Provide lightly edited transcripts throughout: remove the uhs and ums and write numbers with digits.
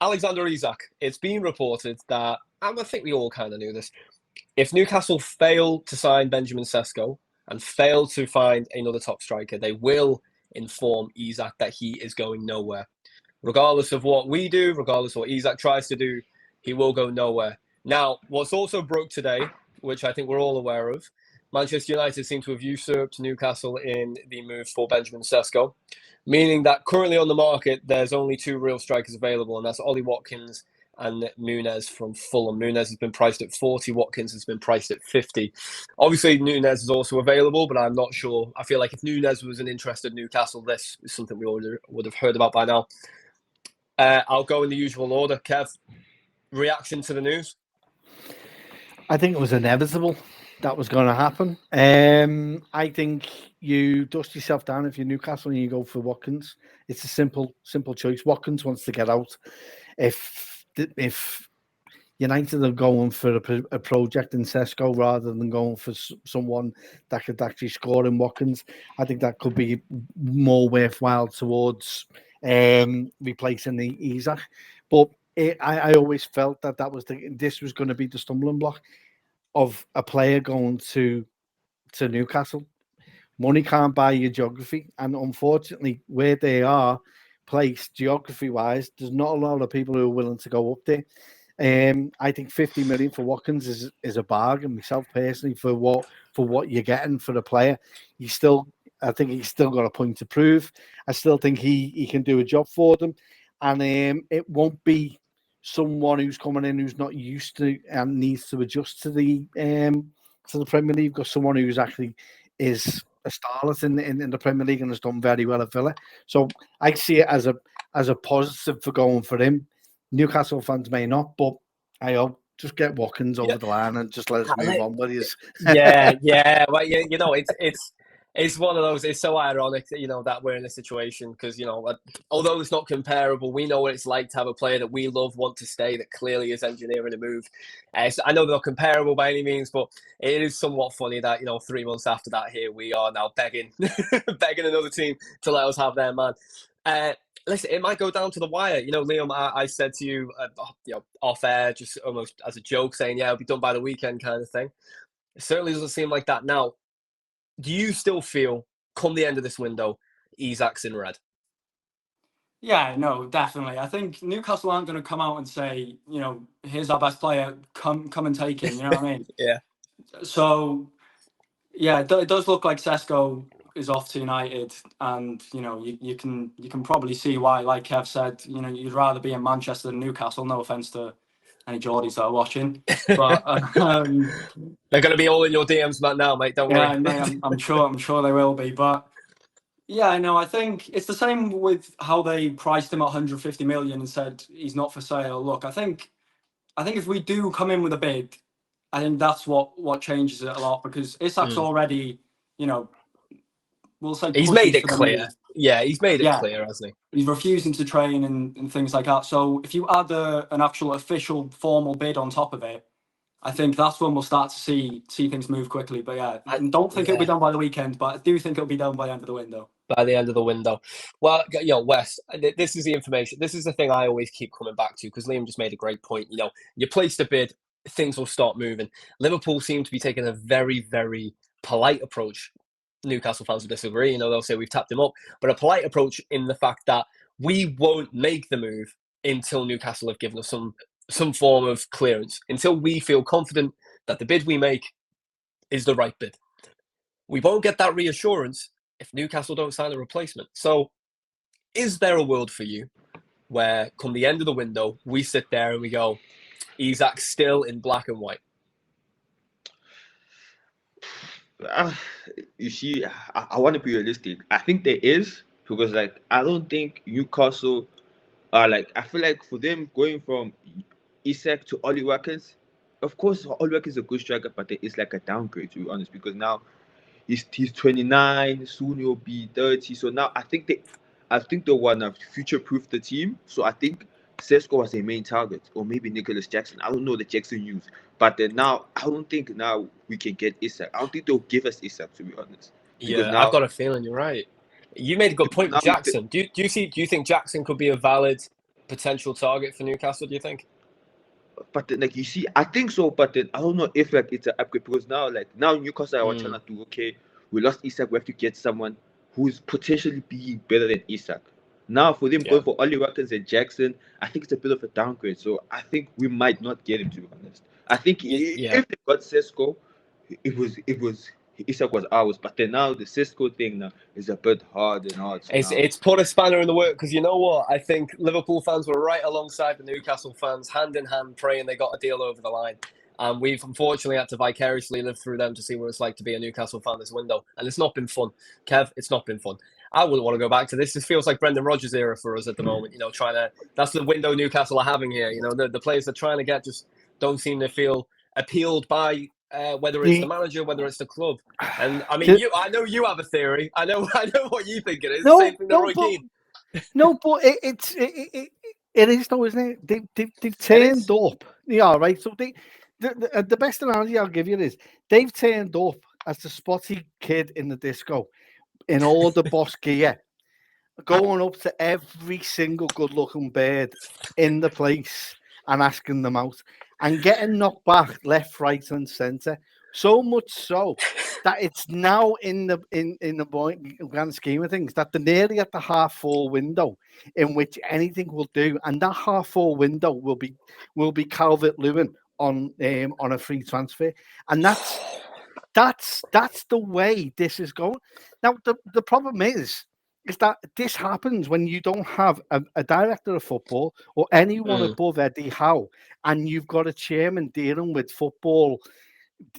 Alexander Isak. It's been reported that, and I think we all kind of knew this, if Newcastle fail to sign Benjamin Cesco and fail to find another top striker, they will inform Isak that he is going nowhere. Regardless of what we do, regardless of what Isak tries to do, he will go nowhere. Now, what's also broke today, which I think we're all aware of, Manchester United seem to have usurped Newcastle in the move for Benjamin Cesco, meaning that currently on the market, there's only two real strikers available, and that's Ollie Watkins and Nunes from Fulham. Nunes has been priced at 40, Watkins has been priced at 50. Obviously, Nunes is also available, but I'm not sure. I feel like if Nunes was an interested Newcastle, this is something we would have heard about by now. I'll go in the usual order. Kev, reaction to the news? I think it was inevitable that was going to happen. I think you dust yourself down if you're Newcastle and you go for Watkins. It's a simple choice. Watkins wants to get out. If United are going for a project in Cesco rather than going for someone that could actually score in Watkins, I think that could be more worthwhile towards replacing the Isak. But I always felt that this was going to be the stumbling block of a player going to Newcastle. Money can't buy your geography, and unfortunately, where they are placed geography-wise, there's not a lot of people who are willing to go up there. I think 50 million for Watkins is a bargain. Myself personally, for what you're getting for the player, I think he's still got a point to prove. I still think he can do a job for them, and it won't be someone who's coming in who's not used to and needs to adjust to the Premier League. You've got someone who's actually is a starlet in the Premier League and has done very well at Villa. So I see it as a positive for going for him. Newcastle fans may not, but I hope just get Watkins over the line and just let us move on with his. Yeah. Well, you know, it's one of those. It's so ironic, that we're in this situation because, although it's not comparable, we know what it's like to have a player that we love want to stay that clearly is engineering a move. So I know they're not comparable by any means, but it is somewhat funny that 3 months after that, here we are now begging another team to let us have their man. Listen, it might go down to the wire. Liam, I said to you, off air, just almost as a joke, saying, yeah, it'll be done by the weekend kind of thing. It certainly doesn't seem like that now. Do you still feel, come the end of this window, Isak's in red? Yeah, no, definitely. I think Newcastle aren't going to come out and say, here's our best player, come and take him. You know what I mean? Yeah. So, yeah, it does look like Cesco is off to United, and you can probably see why. Like Kev said, you'd rather be in Manchester than Newcastle. No offense to any Geordies that are watching, but they're going to be all in your DMs now, mate. Don't worry. Yeah, mate, I'm sure they will be. But yeah, no, I think it's the same with how they priced him at 150 million and said he's not for sale. Look, I think if we do come in with a bid, I think that's what changes it a lot, because Isak's already, we'll say he's made it clear. Yeah, he's made it clear, hasn't he? He's refusing to train and things like that. So if you add an actual official formal bid on top of it, I think that's when we'll start to see things move quickly. But yeah, I don't think it'll be done by the weekend, but I do think it'll be done by the end of the window. By the end of the window. Well, Wes, this is the information. This is the thing I always keep coming back to, because Liam just made a great point. You placed a bid, things will start moving. Liverpool seem to be taking a very, very polite approach. Newcastle fans will disagree. They'll say we've tapped him up, but a polite approach in the fact that we won't make the move until Newcastle have given us some form of clearance, until we feel confident that the bid we make is the right bid. We won't get that reassurance if Newcastle don't sign a replacement. So is there a world for you where, come the end of the window, we sit there and we go, Isak's still in black and white? You see, I want to be realistic. I think there is, because I don't think Newcastle are I feel like for them going from Isak to Ollie Watkins, of course Ollie Watkins is a good striker, but it's like a downgrade, to be honest, because now he's 29, soon he'll be 30. So now I think they want to future-proof the team. So I think Cesco was their main target, or maybe Nicholas Jackson. I don't know the Jackson news. But then now, I don't think now we can get Isak. I don't think they'll give us Isak, to be honest. Yeah, now, I've got a feeling you're right. You made a good point with Jackson. Do you think Jackson could be a valid potential target for Newcastle, do you think? But then, like you see, I think so. But then I don't know if like it's an upgrade because now Newcastle are trying to do okay. We lost Isak. We have to get someone who's potentially be better than Isak. Now for them going for Ollie Watkins and Jackson, I think it's a bit of a downgrade. So I think we might not get him, to be honest. I think if they got Cesco, it was Isak was ours. But then now the Cesco thing now is a bit hard and hard. So It's put a spanner in the work because you know what? I think Liverpool fans were right alongside the Newcastle fans, hand in hand, praying they got a deal over the line. And we've unfortunately had to vicariously live through them to see what it's like to be a Newcastle fan this window. And it's not been fun. Kev, it's not been fun. I wouldn't want to go back to this. This feels like Brendan Rodgers era for us at the moment. You know, that's the window Newcastle are having here. You know, the players they're trying to get just don't seem to feel appealed by whether it's the manager, whether it's the club. And I mean, I know you have a theory. I know what you think it is. Same thing that Roy Keane. No, but it is though, isn't it? They've turned up. Yeah, right. So the best analogy I'll give you is they've turned up as the spotty kid in the disco in all the boss gear, going up to every single good-looking bird in the place and asking them out and getting knocked back left, right, and centre. So much so that it's now in the grand scheme of things that they're nearly at the half-full window in which anything will do, and that half-full window will be Calvert-Lewin on a free transfer, and that's the way this is going. Now the problem is that this happens when you don't have a director of football or anyone above Eddie Howe, and you've got a chairman dealing with football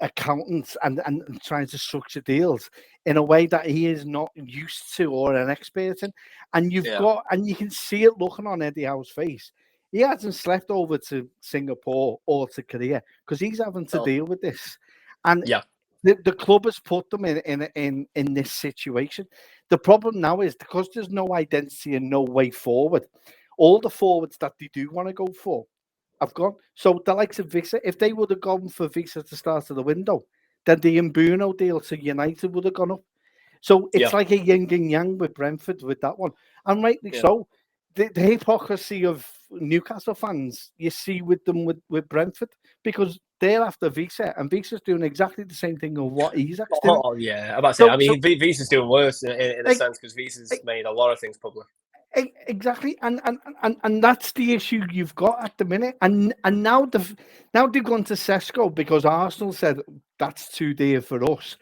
accountants and trying to structure deals in a way that he is not used to or an expert in. And you can see it looking on Eddie Howe's face. He hasn't slept over to Singapore or to Korea because he's having to deal with this. And the club has put them in this situation. The problem now is because there's no identity and no way forward, all the forwards that they do want to go for have gone. So the likes of Visa, if they would have gone for Visa at the start of the window, then the Mbuno deal to United would have gone up. So it's like a yin and yang with Brentford with that one. And rightly so. The hypocrisy of Newcastle fans you see with them with Brentford, because they're after Visa and Visa's doing exactly the same thing of what Isak's doing. Oh yeah, I'm about to say. I mean, Visa's doing worse in a sense because Visa's made a lot of things public. Exactly, and that's the issue you've got at the minute. And now they've gone to Cesco because Arsenal said that's too dear for us.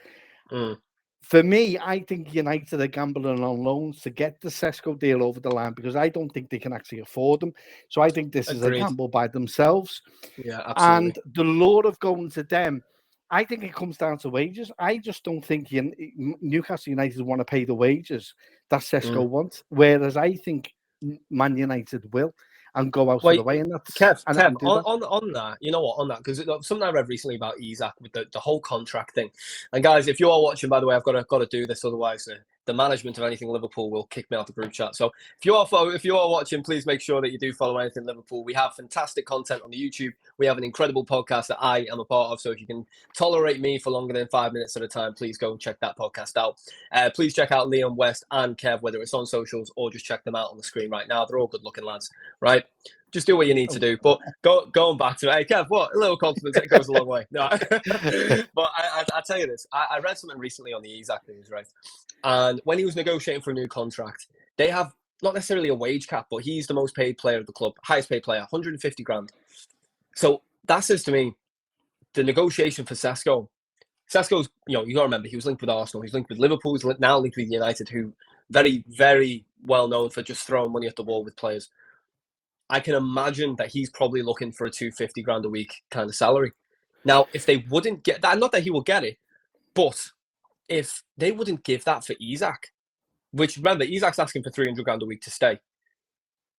For me, I think United are gambling on loans to get the Cesco deal over the line because I don't think they can actually afford them. So I think this is a gamble by themselves. Yeah, absolutely. And the lure of going to them, I think it comes down to wages. I just don't think Newcastle United want to pay the wages that Cesco wants, whereas I think Man United will and go out of the way. And that's Kev, on that, you know what, on that, because something I read recently about Isak with the whole contract thing. And guys, if you are watching, by the way, I've got to do this, otherwise the management of anything Liverpool will kick me out the group chat. So if you are watching, please make sure that you do follow anything Liverpool. We have fantastic content on the YouTube. We have an incredible podcast that I am a part of. So if you can tolerate me for longer than 5 minutes at a time, please go and check that podcast out. Please check out Liam West and Kev, whether it's on socials or just check them out on the screen right now. They're all good looking lads, right? Just do what you need to do. But going back to it, hey Kev, what a little confidence, it goes a long way. No, but I tell you this, I read something recently on the Isak news, right? And when he was negotiating for a new contract, they have not necessarily a wage cap, but he's the most paid player of the club, highest paid player, 150 grand. So that says to me, the negotiation for Cesco's, you got to remember, he was linked with Arsenal, he's linked with Liverpool, he's now linked with United, who very, very well known for just throwing money at the wall with players. I can imagine that he's probably looking for a 250 grand a week kind of salary. Now, if they wouldn't get that, not that he will get it, but if they wouldn't give that for Isak, which remember, Isak's asking for 300 grand a week to stay.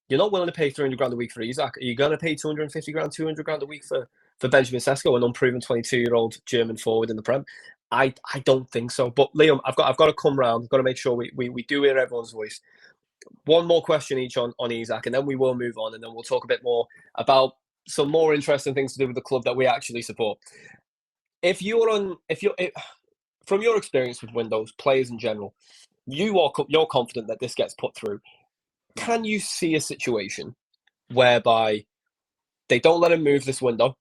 You're not willing to pay 300 grand a week for Isak. Are you going to pay 250 grand, 200 grand a week for Benjamin Cesco, an unproven 22-year-old German forward in the Prem? I don't think so. But Liam, I've got to come round. I've got to make sure we do hear everyone's voice. One more question each on Isak, and then we will move on, and then we'll talk a bit more about some more interesting things to do with the club that we actually support. From your experience with Windows, players in general, you're confident that this gets put through. Can you see a situation whereby they don't let him move this window,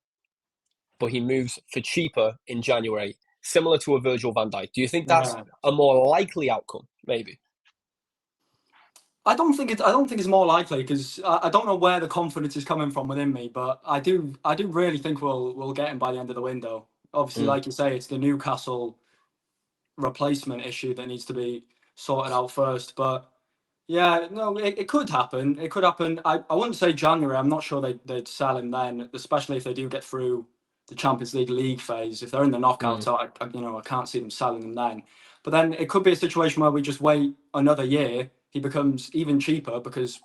but he moves for cheaper in January, similar to a Virgil van Dijk. Do you think that's a more likely outcome? Maybe. I don't think it's more likely, because I don't know where the confidence is coming from within me, but I do really think we'll get him by the end of the window. Obviously, like you say, it's the Newcastle replacement issue that needs to be sorted out first. But yeah, no, it could happen. It could happen. I wouldn't say January. I'm not sure they'd sell him then, especially if they do get through the Champions League phase. If they're in the knockouts, I can't see them selling him then. But then it could be a situation where we just wait another year. He becomes even cheaper, because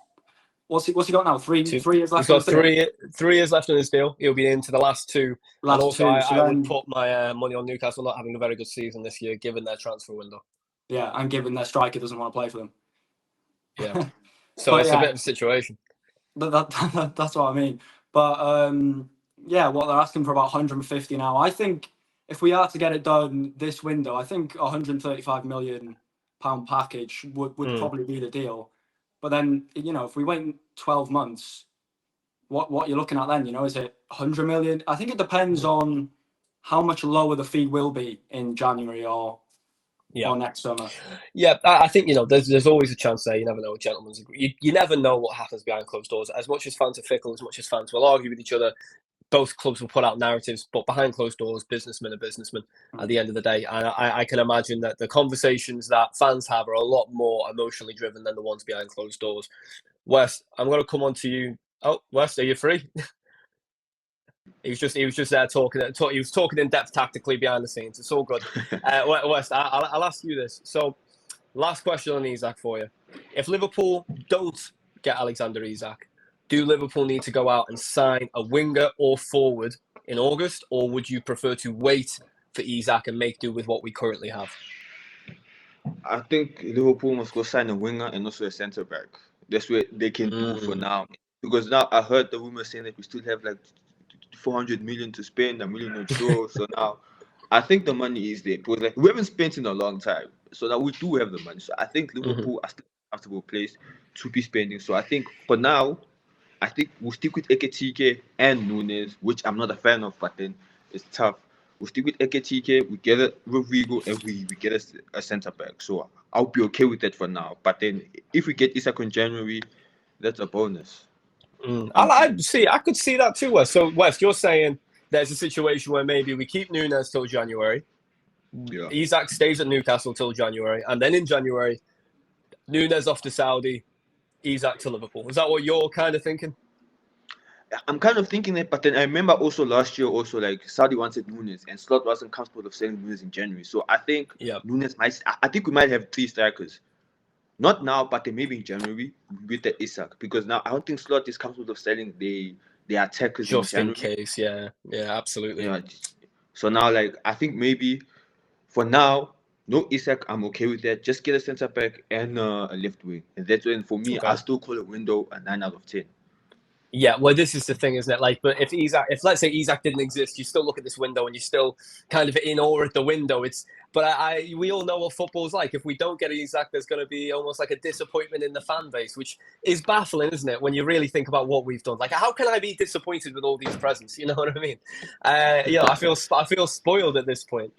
what's he got now? Three years left. He's got 3 years left on his deal. He'll be into the last two. I would put my money on Newcastle not having a very good season this year, given their transfer window. Yeah, and given their striker doesn't want to play for them. Yeah, so it's a bit of a situation. That's what I mean. But what they're asking for about 150 now. I think if we are to get it done this window, I think 135 million pound package would probably be the deal. But then, if we wait 12 months, what you're looking at then, is it 100 million? I think it depends on how much lower the fee will be in January or next summer. Yeah, I think, there's always a chance there. You never know, gentlemen's agreement. You never know what happens behind closed doors. As much as fans are fickle, as much as fans will argue with each other, both clubs will put out narratives, but behind closed doors, businessmen are businessmen at the end of the day. And I can imagine that the conversations that fans have are a lot more emotionally driven than the ones behind closed doors. Wes, I'm going to come on to you. Oh, Wes, are you free? He was just there talking. He was talking in depth tactically behind the scenes. It's all good. Wes, I'll ask you this. So, last question on Isak for you. If Liverpool don't get Alexander Isak, do Liverpool need to go out and sign a winger or forward in August, or would you prefer to wait for Isak and make do with what we currently have? I think Liverpool must go sign a winger and also a centre back. That's what they can do for now. Because now I heard the rumor saying that we still have like 400 million to spend, $1 million not sure. So now I think the money is there. Because like we haven't spent in a long time. So now we do have the money. So I think Liverpool are still a comfortable place to be spending. So I think for now, I think we'll stick with Ekitike and Nunes, which I'm not a fan of, but then it's tough. We'll stick with Ekitike, we get a Rodrigo, and we get a centre back. So I'll be okay with that for now. But then if we get Isak in January, that's a bonus. I could see that too, Wes. So, Wes, you're saying there's a situation where maybe we keep Nunes till January. Yeah. Isak stays at Newcastle till January, and then in January, Nunes off to Saudi, Isak to Liverpool. Is that what you're kind of thinking? I'm kind of thinking that, but then I remember also last year, like Saudi wanted Nunes, and Slot wasn't comfortable of selling Nunes in January. So I think Nunes I think we might have 3 strikers. Not now, but then maybe in January with the Isak, because now I don't think Slot is comfortable of selling the attackers just in case. Yeah, absolutely. Yeah. So now, like, I think maybe for now, no Isak, I'm okay with that. Just get a centre back and a left wing, and that's when for me, I still call a window a 9 out of 10. Yeah, well, this is the thing, isn't it? Like, but if let's say Isak didn't exist, you still look at this window and you're still kind of in awe at the window. We all know what football's like. If we don't get Isak, there's going to be almost like a disappointment in the fan base, which is baffling, isn't it? When you really think about what we've done, like, how can I be disappointed with all these presents? You know what I mean? I feel spoiled at this point.